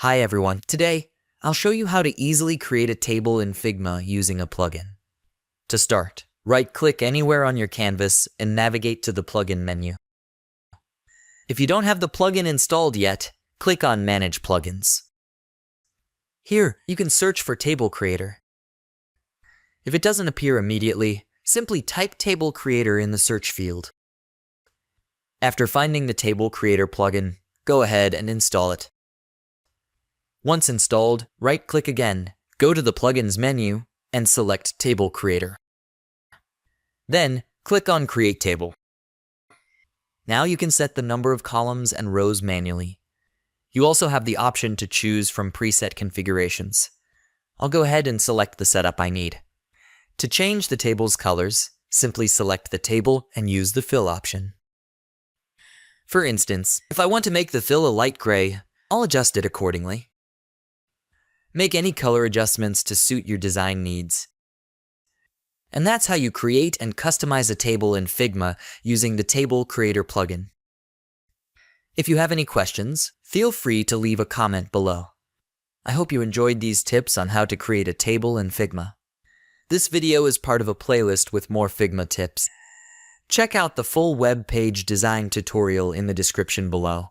Hi everyone, today I'll show you how to easily create a table in Figma using a plugin. To start, right-click anywhere on your canvas and navigate to the plugin menu. If you don't have the plugin installed yet, click on Manage Plugins. Here, you can search for Table Creator. If it doesn't appear immediately, simply type Table Creator in the search field. After finding the Table Creator plugin, go ahead and install it. Once installed, right-click again, go to the Plugins menu, and select Table Creator. Then, click on Create Table. Now you can set the number of columns and rows manually. You also have the option to choose from preset configurations. I'll go ahead and select the setup I need. To change the table's colors, simply select the table and use the Fill option. For instance, if I want to make the fill a light gray, I'll adjust it accordingly. Make any color adjustments to suit your design needs. And that's how you create and customize a table in Figma using the Table Creator plugin. If you have any questions, feel free to leave a comment below. I hope you enjoyed these tips on how to create a table in Figma. This video is part of a playlist with more Figma tips. Check out the full web page design tutorial in the description below.